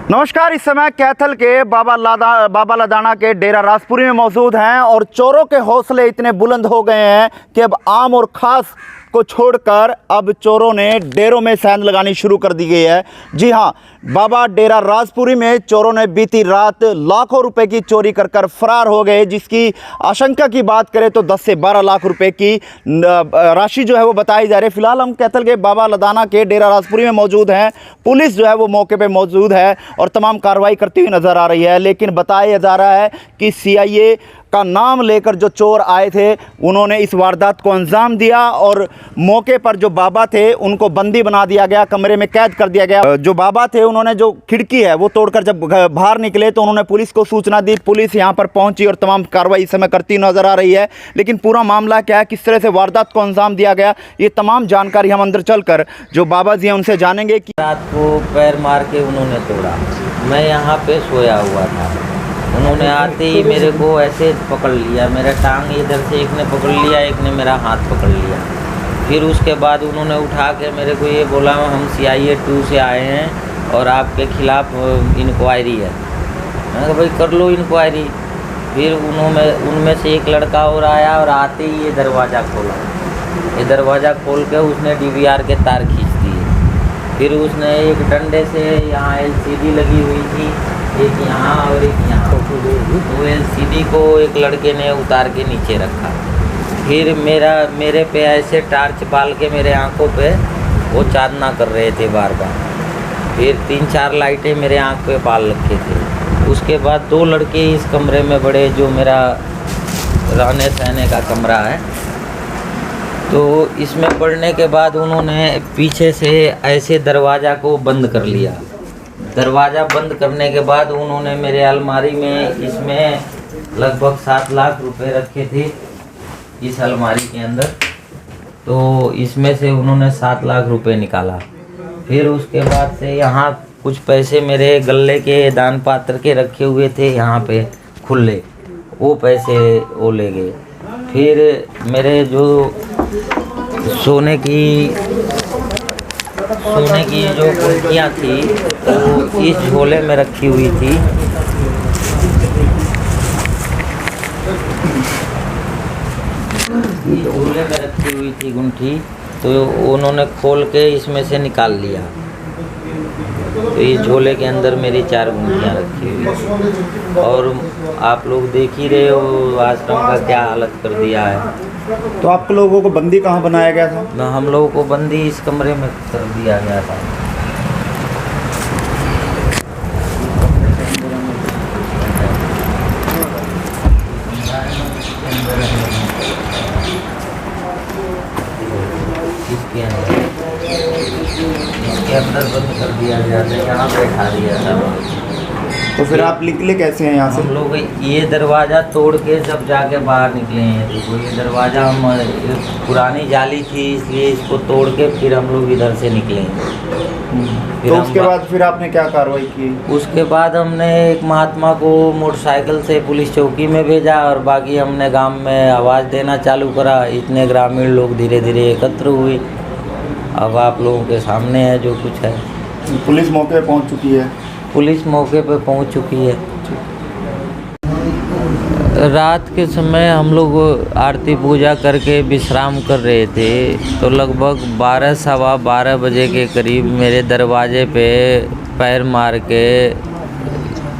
नमस्कार। इस समय कैथल के बाबा लदाना के डेरा राजपुरी में मौजूद हैं और चोरों के हौसले इतने बुलंद हो गए हैं कि अब आम और ख़ास को छोड़कर अब चोरों ने डेरों में सेंध लगानी शुरू कर दी गई है। जी हां, बाबा डेरा राजपुरी में चोरों ने बीती रात लाखों रुपए की चोरी कर फरार हो गए, जिसकी आशंका की बात करें तो 10 से 12 लाख रुपए की राशि जो है वो बताई जा रही है। फिलहाल हम कैथल के बाबा लदाना के डेरा राजपुरी में मौजूद हैं। पुलिस जो है वो मौके पे मौजूद है और तमाम कार्रवाई करती हुई नज़र आ रही है, लेकिन बताया जा रहा है कि CIA का नाम लेकर जो चोर आए थे उन्होंने इस वारदात को अंजाम दिया और मौके पर जो बाबा थे उनको बंदी बना दिया गया, कमरे में कैद कर दिया गया। जो बाबा थे उन्होंने जो खिड़की है वो तोड़कर जब बाहर निकले तो उन्होंने पुलिस को सूचना दी। पुलिस यहाँ पर पहुंची और तमाम कार्रवाई इस समय करती नजर आ रही है, लेकिन पूरा मामला क्या है, किस तरह से वारदात को अंजाम दिया गया, ये तमाम जानकारी हम अंदर चलकर जो बाबा जी हैं उनसे जानेंगे। कि रात को पैर मार के उन्होंने तोड़ा, मैं यहाँ पे सोया हुआ था। उन्होंने आते ही मेरे को ऐसे पकड़ लिया, मेरा टांग इधर से एक ने पकड़ लिया, एक ने मेरा हाथ पकड़ लिया। फिर उसके बाद उन्होंने उठा के मेरे को ये बोला हम CIA 2 से आए हैं और आपके ख़िलाफ़ इंक्वायरी है। मैंने कहा भाई कर लो इंक्वायरी। फिर उनमें से एक लड़का और आया और आते ही ये दरवाज़ा खोला। ये दरवाज़ा खोल के उसने DVR के तार खींच दिए। फिर उसने एक डंडे से यहाँ LCD लगी हुई थी, एक यहाँ और एक यहाँ, तो LCD को एक लड़के ने उतार के नीचे रखा। फिर मेरे पे ऐसे टार्च बाल के मेरे आंखों पे वो चांदना कर रहे थे बार बार। फिर 3-4 लाइटें मेरे आंख पे बाल रखे थे। उसके बाद 2 लड़के इस कमरे में बड़े, जो मेरा रहने सहने का कमरा है, तो इसमें पढ़ने के बाद उन्होंने पीछे से ऐसे दरवाज़ा को बंद कर लिया। दरवाज़ा बंद करने के बाद उन्होंने मेरे अलमारी में इसमें लगभग 7 लाख रुपए रखे थे इस अलमारी के अंदर। तो इसमें से उन्होंने 7 लाख रुपए निकाला। फिर उसके बाद से यहाँ कुछ पैसे मेरे गले के दान पात्र के रखे हुए थे यहाँ पे खुले, वो पैसे वो ले गए। फिर मेरे जो सोने की जो कुर्सियाँ थी तो इस झोले में रखी हुई थी। इस झोले में रखी हुई थी गुंठी, तो उन्होंने खोल के इसमें से निकाल लिया। तो इस झोले के अंदर मेरी 4 गुंठियाँ रखी हुई और आप लोग देख ही रहे हो आश्रम का क्या हालत कर दिया है। तो आप लोगों को बंदी कहाँ बनाया गया था? हम लोगों को बंदी इस कमरे में कर दिया गया था। इसके अंदर बंद कर दिया गया था, यहाँ बैठा दिया था। तो फिर आप निकले कैसे हैं यहाँ से? हम लोग ये दरवाज़ा तोड़ के सब जाके बाहर निकले हैं। देखो ये दरवाज़ा हम पुरानी जाली थी इसलिए इसको तोड़ के फिर हम लोग इधर से निकले हैं। तो उसके बाद फिर आपने क्या कार्रवाई की? उसके बाद हमने एक महात्मा को मोटरसाइकिल से पुलिस चौकी में भेजा और बाकी हमने गांव में आवाज़ देना चालू करा। इतने ग्रामीण लोग धीरे धीरे एकत्र हुए। अब आप लोगों के सामने है जो कुछ है। पुलिस मौके पे पहुँच चुकी है? पुलिस मौके पे पहुंच चुकी है। रात के समय हम लोग आरती पूजा करके विश्राम कर रहे थे, तो लगभग 12-12:15 बजे के करीब मेरे दरवाजे पे पैर मार के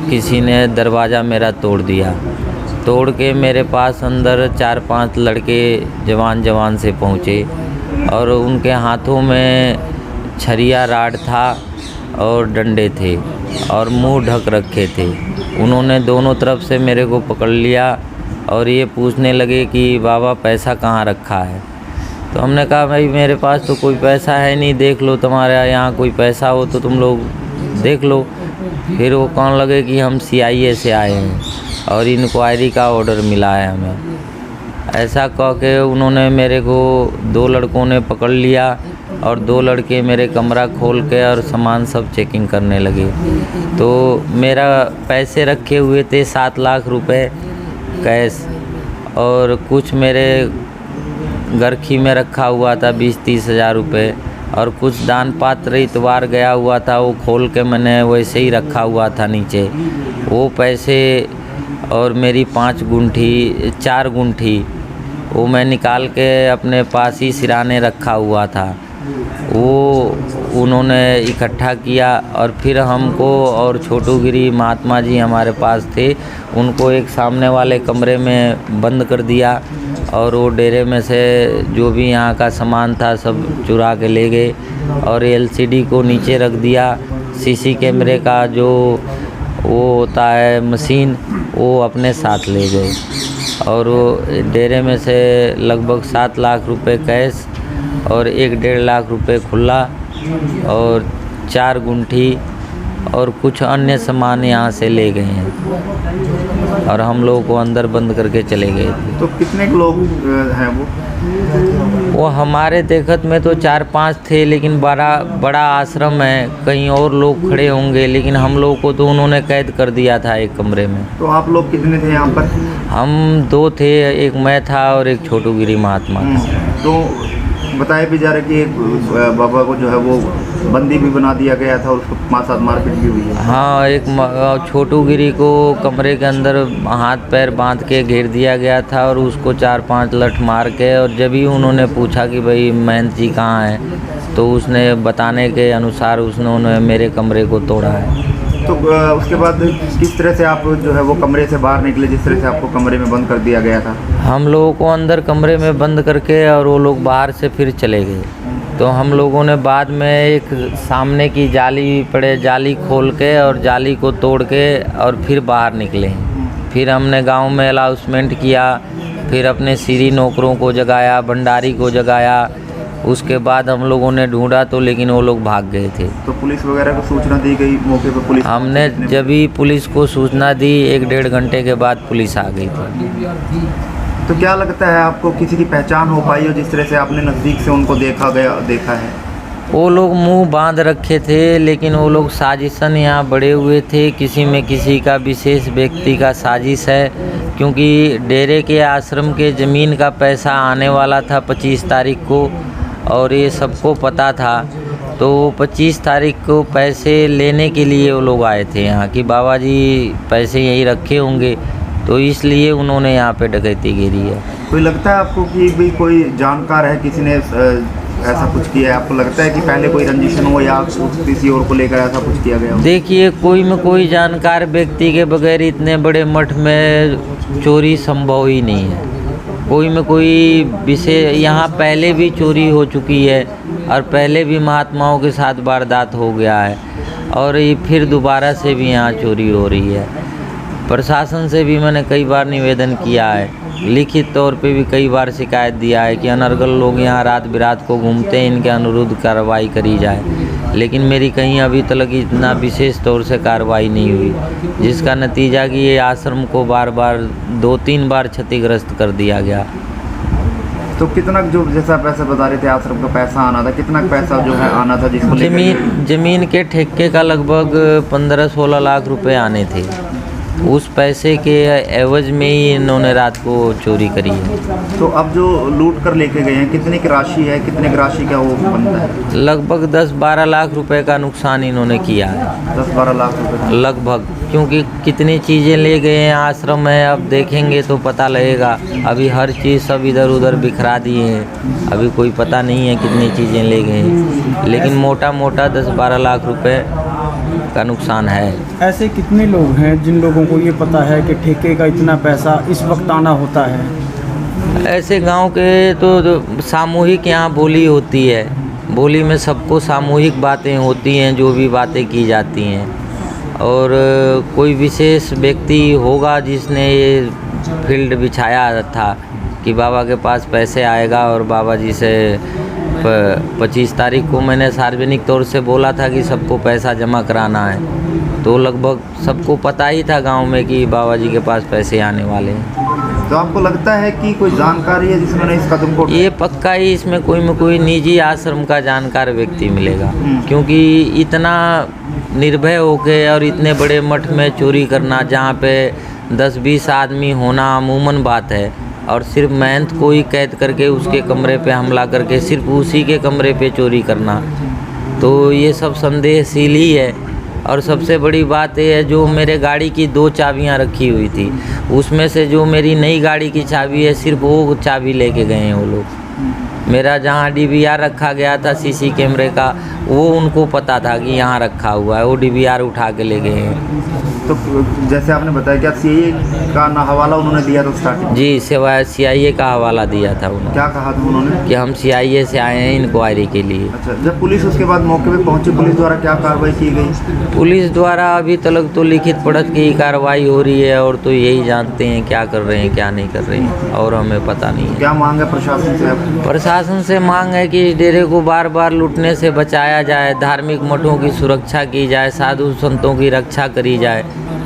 किसी ने दरवाज़ा मेरा तोड़ दिया। तोड़ के मेरे पास अंदर 4-5 लड़के जवान से पहुँचे और उनके हाथों में छरिया राड था और डंडे थे और मुंह ढक रखे थे। उन्होंने दोनों तरफ से मेरे को पकड़ लिया और ये पूछने लगे कि बाबा पैसा कहाँ रखा है। तो हमने कहा भाई मेरे पास तो कोई पैसा है नहीं, देख लो तुम्हारे यहाँ कोई पैसा हो तो तुम लोग देख लो। फिर वो कहने लगे कि हम CIA से आए हैं और इंक्वायरी का ऑर्डर मिला है हमें। ऐसा कह के उन्होंने मेरे को 2 लड़कों ने पकड़ लिया और 2 लड़के मेरे कमरा खोल के और सामान सब चेकिंग करने लगे। तो मेरा पैसे रखे हुए थे 7 लाख रुपए कैश और कुछ मेरे गर्खी में रखा हुआ था 20-30 हज़ार रुपये और कुछ दान पात्र इतवार गया हुआ था, वो खोल के मैंने वैसे ही रखा हुआ था नीचे। वो पैसे और मेरी 4 गुंठी वो मैं निकाल के अपने पास ही सिराने रखा हुआ था। वो उन्होंने इकट्ठा किया और फिर हमको और छोटूगिरी महात्मा जी हमारे पास थे, उनको एक सामने वाले कमरे में बंद कर दिया और वो डेरे में से जो भी यहाँ का सामान था सब चुरा के ले गए और एलसीडी को नीचे रख दिया। सीसी कैमरे का जो वो होता है मशीन, वो अपने साथ ले गए और वो डेरे में से लगभग 7 लाख रुपए कैश और 1-1.5 लाख रुपए खुला और 4 गुंठी और कुछ अन्य सामान यहाँ से ले गए हैं और हम लोगों को अंदर बंद करके चले गए थे। तो कितने लोग हैं वो हमारे देखत में तो 4-5 थे, लेकिन बड़ा आश्रम है, कहीं और लोग खड़े होंगे, लेकिन हम लोग को तो उन्होंने कैद कर दिया था एक कमरे में। तो आप लोग कितने थे यहाँ पर? हम 2 थे, एक मैं था और एक छोटूगिरी महात्मा था। तो बताया भी जा रहा है कि एक बाबा को जो है वो बंदी भी बना दिया गया था और उसको 5-7 मारपीट भी हुई है। हाँ, एक छोटूगिरी को कमरे के अंदर हाथ पैर बांध के घेर दिया गया था और उसको 4-5 लठ मार के, और जब ही उन्होंने पूछा कि भाई महंत जी कहाँ हैं, तो उसने बताने के अनुसार उन्होंने मेरे कमरे को तोड़ा है। तो उसके बाद किस तरह से आप जो है वो कमरे से बाहर निकले, जिस तरह से आपको कमरे में बंद कर दिया गया था? हम लोगों को अंदर कमरे में बंद करके और वो लोग बाहर से फिर चले गए। तो हम लोगों ने बाद में एक सामने की जाली खोल के और जाली को तोड़ के और फिर बाहर निकले। फिर हमने गांव में अनाउंसमेंट किया, फिर अपने सीरी नौकरों को जगाया, भंडारी को जगाया। उसके बाद हम लोगों ने ढूंढा तो लेकिन वो लोग भाग गए थे। तो पुलिस वगैरह को सूचना दी गई मौके पर? पुलिस हमने जब भी पुलिस को सूचना दी 1-1.5 घंटे के बाद पुलिस आ गई थी। तो क्या लगता है आपको, किसी की पहचान हो पाई हो जिस तरह से आपने नज़दीक से उनको देखा है? वो लोग मुंह बांध रखे थे, लेकिन वो लोग साजिशन यहाँ बड़े हुए थे। किसी में किसी का विशेष व्यक्ति का साजिश है, क्योंकि डेरे के आश्रम के ज़मीन का पैसा आने वाला था 25 तारीख को और ये सबको पता था। तो 25 तारीख को पैसे लेने के लिए वो लोग आए थे यहाँ कि बाबा जी पैसे यहीं रखे होंगे, तो इसलिए उन्होंने यहाँ पे डकैती गिरी है। कोई लगता है आपको कि भी कोई जानकार है, किसी ने ऐसा कुछ किया है? आपको लगता है कि पहले कोई रंजिशन हो या किसी और को लेकर ऐसा कुछ किया गया हो? देखिए, कोई जानकार व्यक्ति के बगैर इतने बड़े मठ में चोरी संभव ही नहीं है। कोई विषय यहाँ पहले भी चोरी हो चुकी है और पहले भी महात्माओं के साथ वारदात हो गया है और ये फिर दोबारा से भी यहाँ चोरी हो रही है। प्रशासन से भी मैंने कई बार निवेदन किया है, लिखित तौर पे भी कई बार शिकायत दिया है कि अनर्गल लोग यहाँ रात बिरात को घूमते हैं, इनके अनुरुद्ध कार्रवाई करी जाए, लेकिन मेरी कहीं अभी तक इतना विशेष तौर से कार्रवाई नहीं हुई, जिसका नतीजा कि ये आश्रम को बार 2-3 बार क्षतिग्रस्त कर दिया गया। तो कितना, जो जैसा पैसा बता रहे थे आश्रम का पैसा आना था, कितना पैसा जो है आना था जिसको जमीन के ठेके का लगभग 15-16 लाख रुपए आने थे। उस पैसे के एवज में ही इन्होंने रात को चोरी करी है। तो अब जो लूट कर लेके गए हैं, कितने की राशि है, कितने की राशि का वो बनता है? लगभग 10-12 लाख रुपए का नुकसान इन्होंने किया है। 10-12 लाख रुपए लगभग, क्योंकि कितनी चीज़ें ले गए हैं। आश्रम है, अब देखेंगे तो पता लगेगा। अभी हर चीज़ सब इधर उधर बिखरा दिए हैं, अभी कोई पता नहीं है कितनी चीज़ें ले गए हैं, लेकिन मोटा 10-12 लाख रुपए का नुकसान है। ऐसे कितने लोग हैं जिन लोगों को ये पता है कि ठेके का इतना पैसा इस वक्त आना होता है? ऐसे गांव के तो सामूहिक यहाँ बोली होती है, बोली में सबको सामूहिक बातें होती हैं, जो भी बातें की जाती हैं, और कोई विशेष व्यक्ति होगा जिसने ये फील्ड बिछाया था कि बाबा के पास पैसे आएगा और बाबा जी से 25 तारीख को मैंने सार्वजनिक तौर से बोला था कि सबको पैसा जमा कराना है, तो लगभग सबको पता ही था गांव में कि बाबा जी के पास पैसे आने वाले हैं। तो आपको लगता है कि कोई जानकारी है जिसने इस कदम को? ये पक्का ही इसमें कोई निजी आश्रम का जानकार व्यक्ति मिलेगा, क्योंकि इतना निर्भय होके और इतने बड़े मठ में चोरी करना, जहाँ पे 10-20 आदमी होना अमूमन बात है, और सिर्फ महंत को ही कैद करके उसके कमरे पे हमला करके सिर्फ उसी के कमरे पे चोरी करना, तो ये सब संदेहशील ही है। और सबसे बड़ी बात ये है, जो मेरे गाड़ी की 2 चाबियां रखी हुई थी, उसमें से जो मेरी नई गाड़ी की चाबी है, सिर्फ वो चाबी लेके गए हैं वो लोग। मेरा जहाँ DVR रखा गया था CC कैमरे का, वो उनको पता था कि यहाँ रखा हुआ है, वो DVR उठा के ले गए हैं। तो जैसे आपने बताया क्या CIA का ना हवाला उन्होंने दिया था स्टार्टिंग? जी, सिवाय CIA का हवाला दिया था उन्होंने। क्या कहा था उन्होंने? कि हम CIA से आए हैं इंक्वायरी के लिए। अच्छा, जब पुलिस उसके बाद मौके पे पहुंची, पुलिस द्वारा क्या कार्रवाई की गई? पुलिस द्वारा अभी तक तो लिखित पढ़त की कार्रवाई हो रही है, और तो यही जानते हैं क्या कर रहे हैं क्या नहीं कर रहे हैं, और हमें पता नहीं है। क्या मांग है प्रशासन से आपकी? प्रशासन से मांग है कि इस डेरे को बार बार लूटने से बचाया जाए, धार्मिक मठों की सुरक्षा की जाए, साधु संतों की रक्षा करी जाए।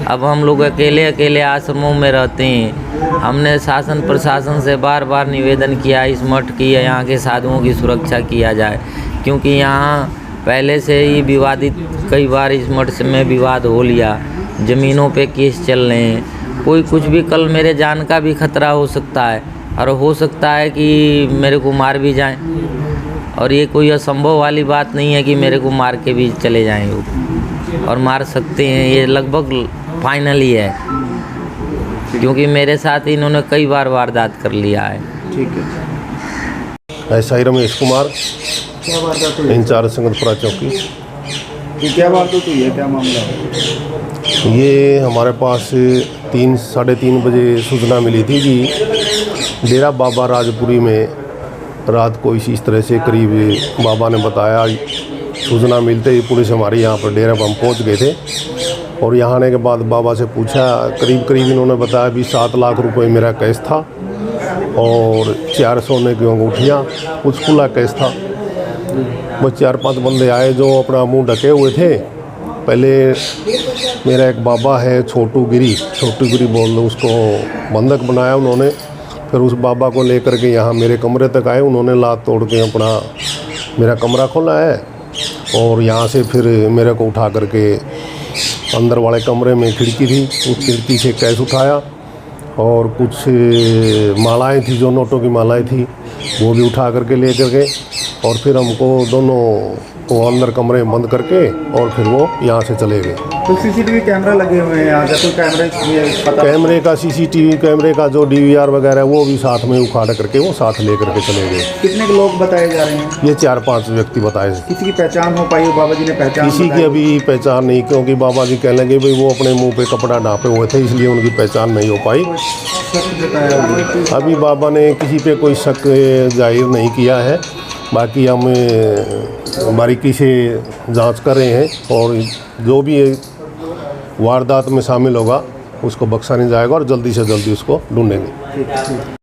अब हम लोग अकेले अकेले आश्रमों में रहते हैं। हमने शासन प्रशासन से बार बार निवेदन किया इस मठ की, यहाँ के साधुओं की सुरक्षा किया जाए, क्योंकि यहाँ पहले से ही विवादित कई बार इस मठ से में विवाद हो लिया, ज़मीनों पे केस चल रहे हैं। कोई कुछ भी, कल मेरे जान का भी खतरा हो सकता है, और हो सकता है कि मेरे को मार भी जाएं, और ये कोई असंभव वाली बात नहीं है कि मेरे को मार के भी चले जाएं वो, और मार सकते हैं, ये लगभग फाइनल ही है, क्योंकि मेरे साथ इन्होंने कई बार वारदात कर लिया है। ठीक है। ऐसा ही रमेश कुमार, क्या वारदात हुई? इंचार्ज संगतपुरा चौकी। क्या वारदात हुई है, क्या मामला है? ये हमारे पास 3-3:30 बजे सूचना मिली थी कि डेरा बाबा राजपुरी में रात को इस तरह से करीब बाबा ने बताया। सूचना मिलते ही पुलिस हमारी यहाँ पर डेरा पर हम पहुँच गए थे, और यहाँ आने के बाद बाबा से पूछा, करीब इन्होंने बताया भी 7 लाख रुपए मेरा कैश था, और 4 सोने की अंगूठियाँ, कुछ खुला कैश था। वो 4-5 बंदे आए जो अपना मुंह ढके हुए थे। पहले मेरा एक बाबा है छोटू गिरी बोल दो, उसको बंधक बनाया उन्होंने। फिर उस बाबा को लेकर के यहाँ मेरे कमरे तक आए, उन्होंने लात तोड़ के अपना मेरा कमरा खोला है, और यहाँ से फिर मेरे को उठा करके अंदर वाले कमरे में खिड़की थी, उस खिड़की से कैश उठाया, और कुछ मालाएं थी, जो नोटों की मालाएं थी, वो भी उठा करके ले करके, और फिर हमको दोनों को अंदर कमरे में बंद करके, और फिर वो यहाँ से चले गए। तो CCTV कैमरा लगे हुए हैं यहाँ, तो कैमरे का CCTV कैमरे का जो DVR वगैरह वो भी साथ में उखाड़ करके वो साथ ले करके चले गए। कितने लोग बताए जा रहे हैं? ये 4-5 व्यक्ति बताए। किसी की पहचान हो पाई? बाबा जी ने पहचान? किसी की अभी पहचान नहीं, क्योंकि बाबा जी कहने लगे भाई वो अपने मुंह पे कपड़ा ढांपे हुए थे, इसलिए उनकी पहचान नहीं हो पाई। अभी बाबा ने किसी पे कोई शक जाहिर नहीं किया है, बाकी हम बारीकी से जांच कर रहे हैं, और जो भी वारदात में शामिल होगा उसको बख्शा नहीं जाएगा, और जल्दी से जल्दी उसको ढूंढेंगे।